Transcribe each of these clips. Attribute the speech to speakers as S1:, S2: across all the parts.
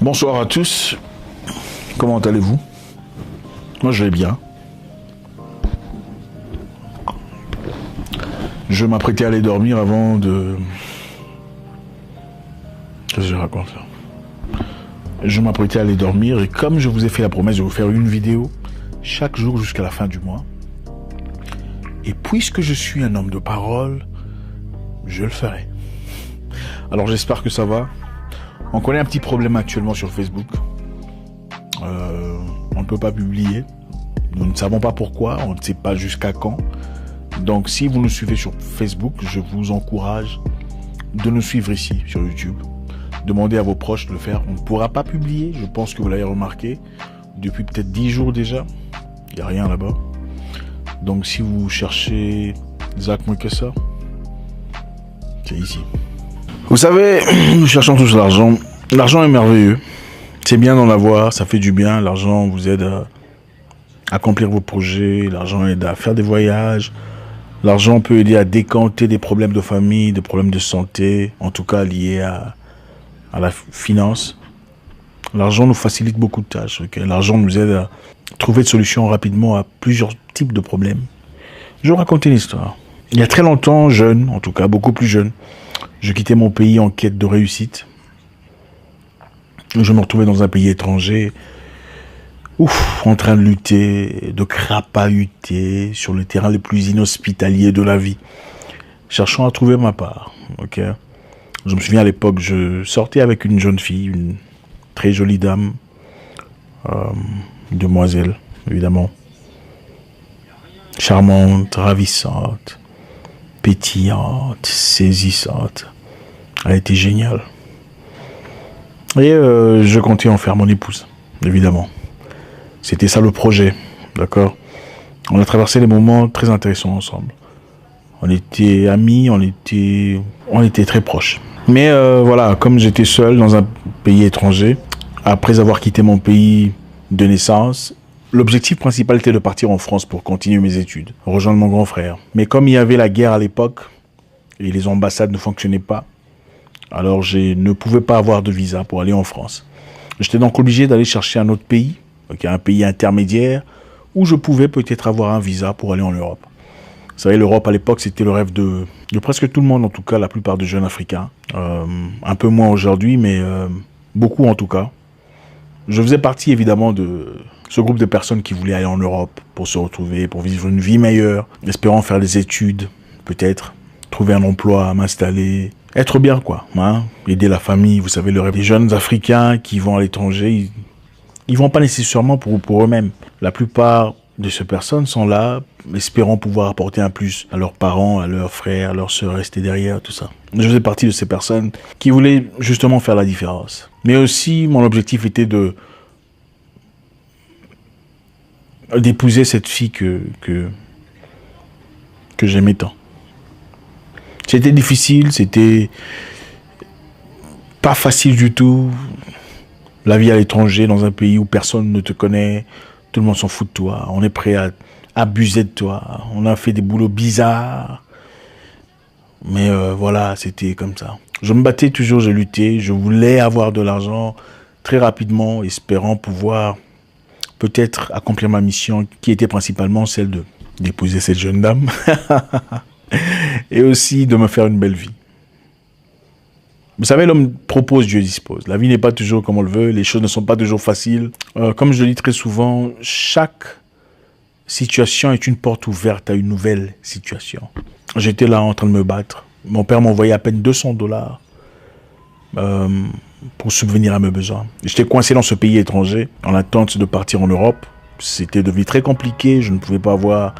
S1: Bonsoir à tous, comment allez-vous? Moi je vais bien. Je m'apprêtais à aller dormir avant de... Qu'est-ce que je raconte là? Je m'apprêtais à aller dormir et comme je vous ai fait la promesse de vous faire une vidéo chaque jour jusqu'à la fin du mois, et puisque je suis un homme de parole, je le ferai. Alors j'espère que ça va. On connaît un petit problème actuellement sur Facebook. On ne peut pas publier. Nous ne savons pas pourquoi, on ne sait pas jusqu'à quand. Donc si vous nous suivez sur Facebook, je vous encourage de nous suivre ici sur YouTube. Demandez à vos proches de le faire. On ne pourra pas publier, je pense que vous l'avez remarqué, depuis peut-être 10 jours déjà. Il n'y a rien là-bas. Donc si vous cherchez Zach Mouekassa, c'est ici. Vous savez, nous cherchons tous l'argent. L'argent est merveilleux. C'est bien d'en avoir, ça fait du bien. L'argent vous aide à accomplir vos projets. L'argent aide à faire des voyages. L'argent peut aider à décanter des problèmes de famille, des problèmes de santé, en tout cas liés à la finance. L'argent nous facilite beaucoup de tâches. Okay? L'argent nous aide à trouver des solutions rapidement à plusieurs types de problèmes. Je vais vous raconter une histoire. Il y a très longtemps, jeune, en tout cas beaucoup plus jeune, je quittais mon pays en quête de réussite. Je me retrouvais dans un pays étranger, en train de lutter, de crapahuter sur le terrain le plus inhospitalier de la vie, cherchant à trouver ma part. Okay. Je me souviens à l'époque, je sortais avec une jeune fille, une très jolie dame, une demoiselle, évidemment, charmante, ravissante, pétillante, saisissante. Elle était géniale. Et je comptais en faire mon épouse, évidemment. C'était ça le projet, d'accord? On a traversé des moments très intéressants ensemble. On était amis, on était très proches. Mais voilà, comme j'étais seul dans un pays étranger, après avoir quitté mon pays de naissance, l'objectif principal était de partir en France pour continuer mes études, rejoindre mon grand frère. Mais comme il y avait la guerre à l'époque, et les ambassades ne fonctionnaient pas, alors je ne pouvais pas avoir de visa pour aller en France. J'étais donc obligé d'aller chercher un autre pays, un pays intermédiaire, où je pouvais peut-être avoir un visa pour aller en Europe. Vous savez, l'Europe à l'époque, c'était le rêve de presque tout le monde, en tout cas la plupart des jeunes Africains. Un peu moins aujourd'hui, mais beaucoup en tout cas. Je faisais partie évidemment de ce groupe de personnes qui voulaient aller en Europe pour se retrouver, pour vivre une vie meilleure, espérant faire des études, peut-être, trouver un emploi, m'installer, être bien quoi, hein, aider la famille. Vous savez, le rêve des jeunes Africains qui vont à l'étranger, ils vont pas nécessairement pour eux-mêmes. La plupart de ces personnes sont là, espérant pouvoir apporter un plus à leurs parents, à leurs frères, à leurs sœurs, rester derrière, tout ça. Je faisais partie de ces personnes qui voulaient justement faire la différence. Mais aussi, mon objectif était d'épouser cette fille que j'aimais tant. C'était difficile, c'était pas facile du tout. La vie à l'étranger, dans un pays où personne ne te connaît, tout le monde s'en fout de toi, on est prêt à abuser de toi, on a fait des boulots bizarres. Mais voilà, c'était comme ça. Je me battais toujours, je luttais, je voulais avoir de l'argent très rapidement, espérant pouvoir peut-être accomplir ma mission, qui était principalement celle d'épouser cette jeune dame, et aussi de me faire une belle vie. Vous savez, l'homme propose, Dieu dispose. La vie n'est pas toujours comme on le veut, les choses ne sont pas toujours faciles. Comme je le dis très souvent, chaque situation est une porte ouverte à une nouvelle situation. J'étais là en train de me battre. Mon père m'envoyait à peine $200 pour subvenir à mes besoins. J'étais coincé dans ce pays étranger, en attente de partir en Europe. C'était devenu très compliqué, je ne pouvais pas avoir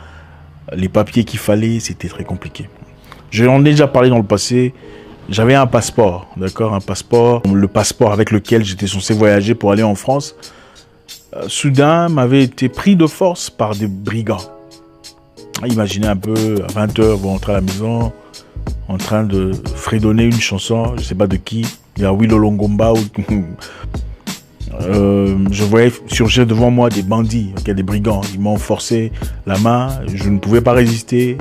S1: les papiers qu'il fallait, c'était très compliqué. Je l'en ai déjà parlé dans le passé. J'avais un passeport, d'accord, un passeport, le passeport avec lequel j'étais censé voyager pour aller en France, soudain m'avait été pris de force par des brigands. Imaginez un peu, à 20h, vous rentrez à la maison, en train de fredonner une chanson, je ne sais pas de qui, il y a Willow Longomba, je voyais surgir devant moi des bandits, des brigands, ils m'ont forcé la main, je ne pouvais pas résister,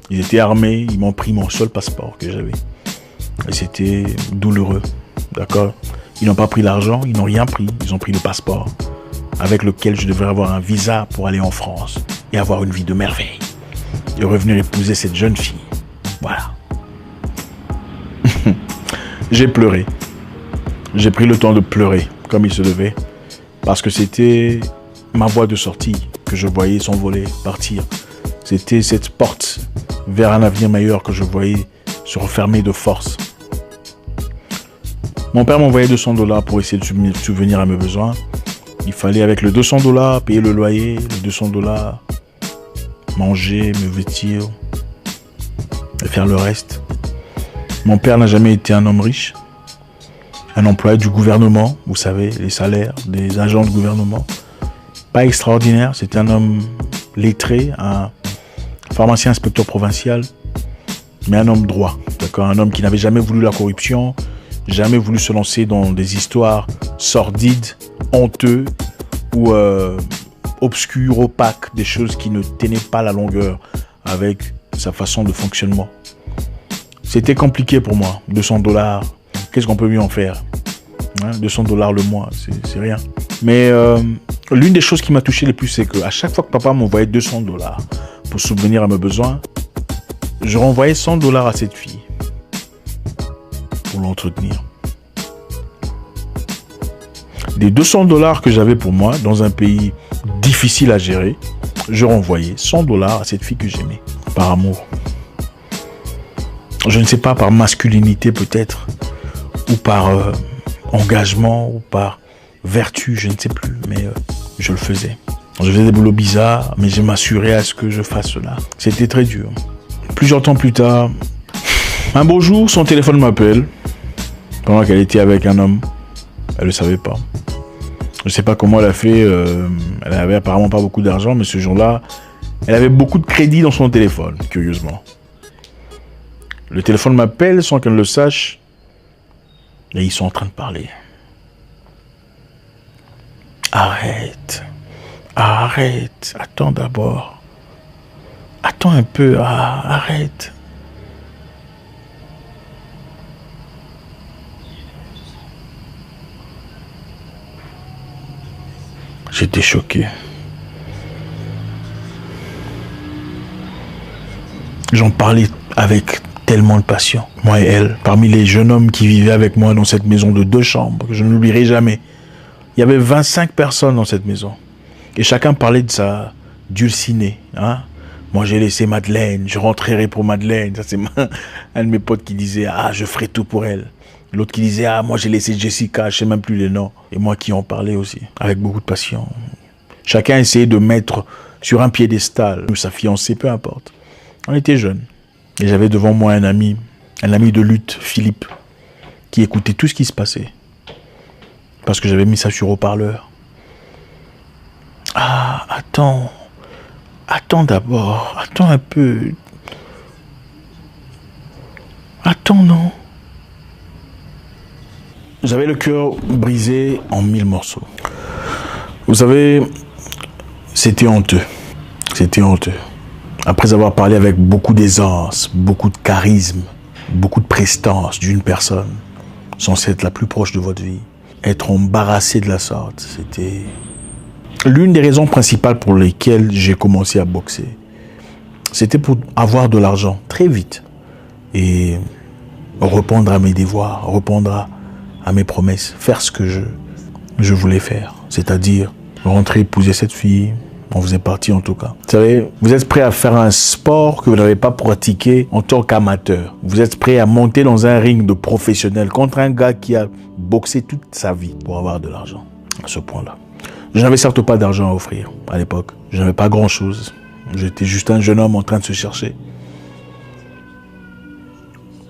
S1: ils étaient armés, ils m'ont pris mon seul passeport que j'avais. Et c'était douloureux, d'accord? Ils n'ont pas pris l'argent, ils n'ont rien pris. Ils ont pris le passeport avec lequel je devrais avoir un visa pour aller en France et avoir une vie de merveille. Et revenir épouser cette jeune fille. Voilà. J'ai pleuré. J'ai pris le temps de pleurer comme il se devait. Parce que c'était ma voie de sortie que je voyais s'envoler, partir. C'était cette porte vers un avenir meilleur que je voyais se refermer de force. Mon père m'envoyait $200 pour essayer de subvenir à mes besoins. Il fallait avec le $200 payer le loyer, les $200 manger, me vêtir et faire le reste. Mon père n'a jamais été un homme riche. Un employé du gouvernement, vous savez, les salaires des agents de gouvernement. Pas extraordinaire, c'était un homme lettré, un pharmacien inspecteur provincial, mais un homme droit, d'accord, un homme qui n'avait jamais voulu la corruption, jamais voulu se lancer dans des histoires sordides, honteux ou obscures, opaques, des choses qui ne tenaient pas la longueur avec sa façon de fonctionnement. C'était compliqué pour moi, $200, qu'est-ce qu'on peut mieux en faire, hein, $200 le mois, c'est rien. Mais l'une des choses qui m'a touché le plus, c'est qu'à chaque fois que papa m'envoyait $200 pour subvenir à mes besoins, je renvoyais $100 à cette fille pour l'entretenir. Des $200 que j'avais pour moi dans un pays difficile à gérer, je renvoyais $100 à cette fille que j'aimais, par amour. Je ne sais pas, par masculinité peut-être, ou par engagement, ou par vertu, je ne sais plus, mais je le faisais. Je faisais des boulots bizarres, mais je m'assurais à ce que je fasse cela. C'était très dur. Plusieurs temps plus tard, un beau jour, son téléphone m'appelle, pendant qu'elle était avec un homme. Elle ne le savait pas. Je ne sais pas comment elle a fait, elle avait apparemment pas beaucoup d'argent, mais ce jour-là, elle avait beaucoup de crédit dans son téléphone, curieusement. Le téléphone m'appelle sans qu'elle le sache, et ils sont en train de parler. Arrête, attends d'abord. Attends un peu, arrête. J'étais choqué. J'en parlais avec tellement de passion, moi et elle, parmi les jeunes hommes qui vivaient avec moi dans cette maison de 2 chambres, que je ne l'oublierai jamais. Il y avait 25 personnes dans cette maison. Et chacun parlait de sa dulcinée. Hein? Moi, j'ai laissé Madeleine, je rentrerai pour Madeleine. Ça, c'est un de mes potes qui disait « Ah, je ferai tout pour elle ». L'autre qui disait « Ah, moi, j'ai laissé Jessica, je ne sais même plus les noms. » Et moi qui en parlais aussi, avec beaucoup de passion. Chacun essayait de mettre sur un piédestal, ou sa fiancée, peu importe. On était jeunes. Et j'avais devant moi un ami de lutte, Philippe, qui écoutait tout ce qui se passait. Parce que j'avais mis ça sur haut-parleur. Ah, attends d'abord, attends un peu. Attends, non. J'avais le cœur brisé en 1000 morceaux. Vous savez, c'était honteux. C'était honteux. Après avoir parlé avec beaucoup d'aisance, beaucoup de charisme, beaucoup de prestance d'une personne, censée être la plus proche de votre vie, être embarrassé de la sorte, c'était l'une des raisons principales pour lesquelles j'ai commencé à boxer. C'était pour avoir de l'argent très vite et répondre à mes devoirs, répondre à mes promesses, faire ce que je voulais faire, c'est-à-dire rentrer, épouser cette fille. On faisait partie en tout cas. Vous savez, vous êtes prêt à faire un sport que vous n'avez pas pratiqué en tant qu'amateur. Vous êtes prêt à monter dans un ring de professionnel contre un gars qui a boxé toute sa vie pour avoir de l'argent. À ce point-là. Je n'avais certes pas d'argent à offrir à l'époque. Je n'avais pas grand-chose. J'étais juste un jeune homme en train de se chercher.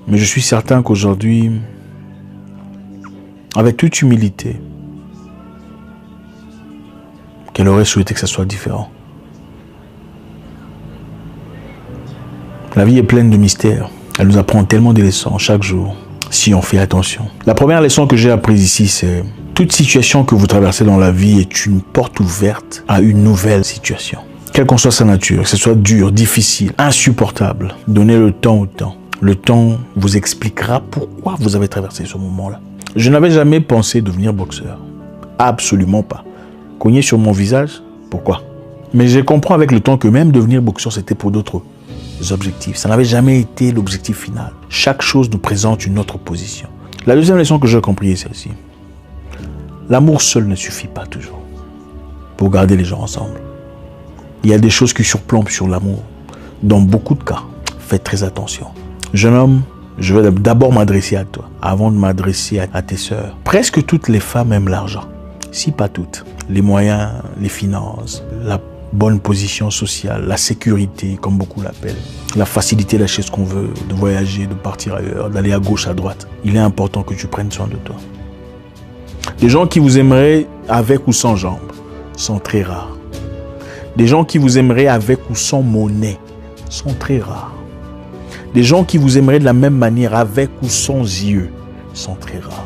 S1: Mais je suis certain qu'aujourd'hui, avec toute humilité, qu'elle aurait souhaité que ça soit différent. La vie est pleine de mystères. Elle nous apprend tellement de leçons chaque jour, si on fait attention. La première leçon que j'ai apprise ici, c'est toute situation que vous traversez dans la vie est une porte ouverte à une nouvelle situation. Quelle qu'en soit sa nature, que ce soit dur, difficile, insupportable, donnez le temps au temps. Le temps vous expliquera pourquoi vous avez traversé ce moment-là. Je n'avais jamais pensé devenir boxeur. Absolument pas. Cogner sur mon visage, pourquoi? Mais je comprends avec le temps que même devenir boxeur, c'était pour d'autres objectifs. Ça n'avait jamais été l'objectif final. Chaque chose nous présente une autre position. La deuxième leçon que j'ai comprise est celle-ci. L'amour seul ne suffit pas toujours pour garder les gens ensemble. Il y a des choses qui surplombent sur l'amour. Dans beaucoup de cas, faites très attention. Jeune homme, je vais d'abord m'adresser à toi, avant de m'adresser à tes sœurs. Presque toutes les femmes aiment l'argent, si pas toutes. Les moyens, les finances, la bonne position sociale, la sécurité, comme beaucoup l'appellent, la facilité d'acheter ce qu'on veut, de voyager, de partir ailleurs, d'aller à gauche, à droite. Il est important que tu prennes soin de toi. Des gens qui vous aimeraient avec ou sans jambes sont très rares. Des gens qui vous aimeraient avec ou sans monnaie sont très rares. Des gens qui vous aimeraient de la même manière avec ou sans yeux sont très rares.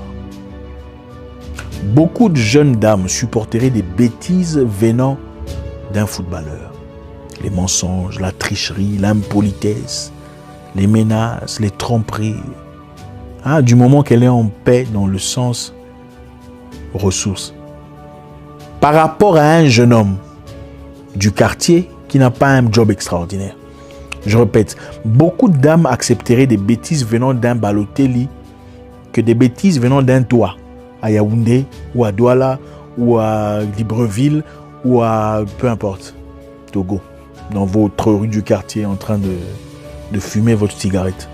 S1: Beaucoup de jeunes dames supporteraient des bêtises venant d'un footballeur. Les mensonges, la tricherie, l'impolitesse, les menaces, les tromperies. Du moment qu'elle est en paix dans le sens ressources. Par rapport à un jeune homme du quartier qui n'a pas un job extraordinaire. Je répète, beaucoup de dames accepteraient des bêtises venant d'un Balotelli que des bêtises venant d'un toit à Yaoundé ou à Douala ou à Libreville ou à peu importe, Togo, dans votre rue du quartier en train de fumer votre cigarette.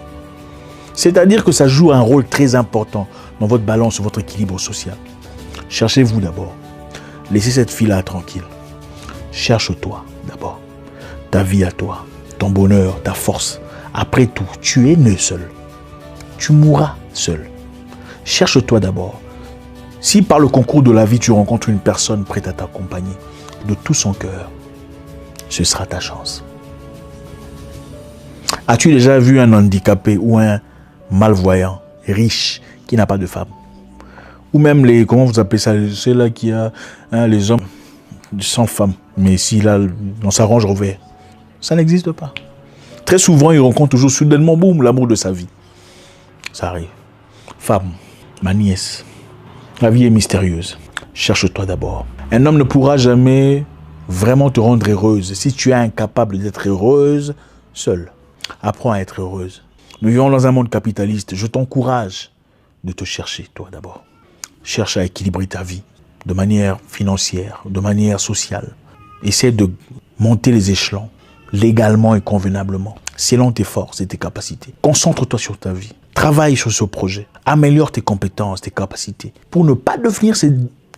S1: C'est-à-dire que ça joue un rôle très important dans votre balance, votre équilibre social. Cherchez-vous d'abord. Laissez cette fille-là tranquille. Cherche-toi d'abord. Ta vie à toi, ton bonheur, ta force. Après tout, tu es né seul. Tu mourras seul. Cherche-toi d'abord. Si par le concours de la vie, tu rencontres une personne prête à t'accompagner de tout son cœur, ce sera ta chance. As-tu déjà vu un handicapé ou un malvoyant, riche, qui n'a pas de femme? Ou même les, comment vous appelez ça, c'est là qui a les hommes sans femme. Mais s'il a dans sa Range Rover, ça n'existe pas. Très souvent, il rencontre toujours soudainement, boum, l'amour de sa vie. Ça arrive. Femme, ma nièce, la vie est mystérieuse. Cherche-toi d'abord. Un homme ne pourra jamais vraiment te rendre heureuse si tu es incapable d'être heureuse seule. Apprends à être heureuse. Nous vivons dans un monde capitaliste. Je t'encourage de te chercher, toi d'abord. Cherche à équilibrer ta vie de manière financière, de manière sociale. Essaie de monter les échelons légalement et convenablement, selon tes forces et tes capacités. Concentre-toi sur ta vie. Travaille sur ce projet. Améliore tes compétences, tes capacités, pour ne pas devenir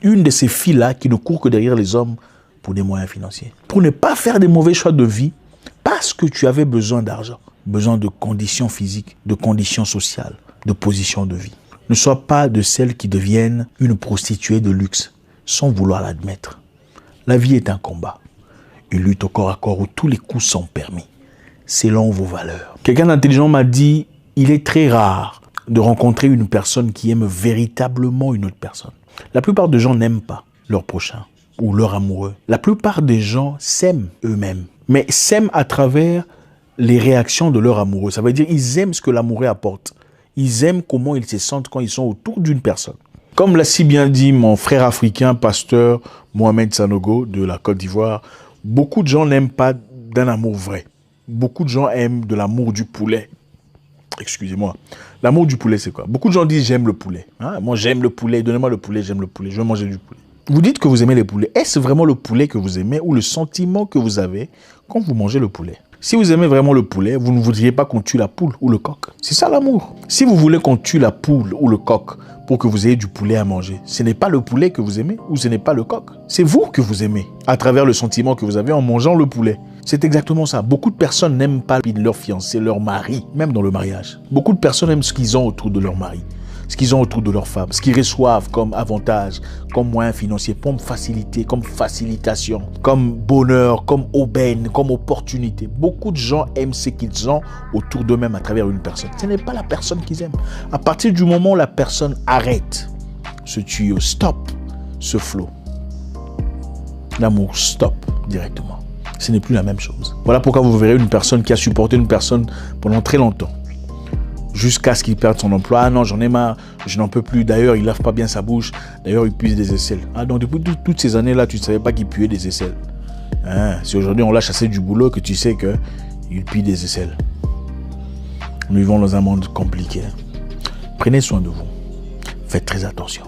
S1: une de ces filles-là qui ne court que derrière les hommes pour des moyens financiers. Pour ne pas faire des mauvais choix de vie parce que tu avais besoin d'argent, besoin de conditions physiques, de conditions sociales, de position de vie. Ne sois pas de celles qui deviennent une prostituée de luxe, sans vouloir l'admettre. La vie est un combat, une lutte au corps à corps où tous les coups sont permis, selon vos valeurs. Quelqu'un d'intelligent m'a dit, il est très rare de rencontrer une personne qui aime véritablement une autre personne. La plupart des gens n'aiment pas leur prochain ou leur amoureux. La plupart des gens s'aiment eux-mêmes, mais s'aiment à travers les réactions de leur amoureux. Ça veut dire qu'ils aiment ce que l'amoureux apporte. Ils aiment comment ils se sentent quand ils sont autour d'une personne. Comme l'a si bien dit mon frère africain, pasteur Mohamed Sanogo de la Côte d'Ivoire, beaucoup de gens n'aiment pas d'un amour vrai. Beaucoup de gens aiment de l'amour du poulet. Excusez-moi. L'amour du poulet, c'est quoi? Beaucoup de gens disent j'aime le poulet. Moi, j'aime le poulet. Donnez-moi le poulet, j'aime le poulet. Je veux manger du poulet. Vous dites que vous aimez les poulets. Est-ce vraiment le poulet que vous aimez ou le sentiment que vous avez quand vous mangez le poulet? Si vous aimez vraiment le poulet, vous ne voudriez pas qu'on tue la poule ou le coq. C'est ça l'amour. Si vous voulez qu'on tue la poule ou le coq pour que vous ayez du poulet à manger, ce n'est pas le poulet que vous aimez ou ce n'est pas le coq. C'est vous que vous aimez à travers le sentiment que vous avez en mangeant le poulet. C'est exactement ça. Beaucoup de personnes n'aiment pas leur fiancé, leur mari, même dans le mariage. Beaucoup de personnes aiment ce qu'ils ont autour de leur mari, ce qu'ils ont autour de leur femme, ce qu'ils reçoivent comme avantage, comme moyen financier, comme facilité, comme facilitation, comme bonheur, comme aubaine, comme opportunité. Beaucoup de gens aiment ce qu'ils ont autour d'eux-mêmes à travers une personne. Ce n'est pas la personne qu'ils aiment. À partir du moment où la personne arrête ce tuyau, stop ce flot, l'amour stop directement. Ce n'est plus la même chose. Voilà pourquoi vous verrez une personne qui a supporté une personne pendant très longtemps. jusqu'à ce qu'il perde son emploi. Ah non, j'en ai marre, je n'en peux plus. D'ailleurs, il lave pas bien sa bouche. D'ailleurs, il pue des aisselles. Ah donc depuis toutes ces années-là, tu ne savais pas qu'il puait des aisselles. Hein? Si aujourd'hui on l'a chassé du boulot, que tu sais qu'il pue des aisselles. Nous vivons dans un monde compliqué. Prenez soin de vous. Faites très attention.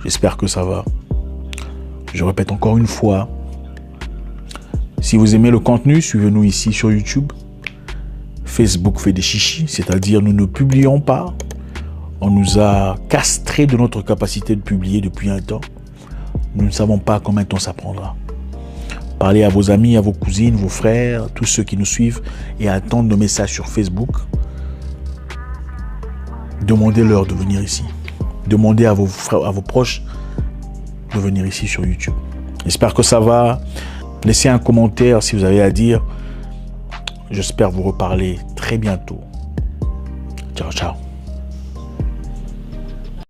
S1: J'espère que ça va. Je répète encore une fois. Si vous aimez le contenu, suivez-nous ici sur YouTube. Facebook fait des chichis, c'est-à-dire nous ne publions pas. On nous a castré de notre capacité de publier depuis un temps. Nous ne savons pas combien de temps ça prendra. Parlez à vos amis, à vos cousines, vos frères, tous ceux qui nous suivent et attendent nos messages sur Facebook. Demandez-leur de venir ici. Demandez à vos frères, à vos proches de venir ici sur YouTube. J'espère que ça va. Laissez un commentaire si vous avez à dire. J'espère vous reparler très bientôt. Ciao, ciao.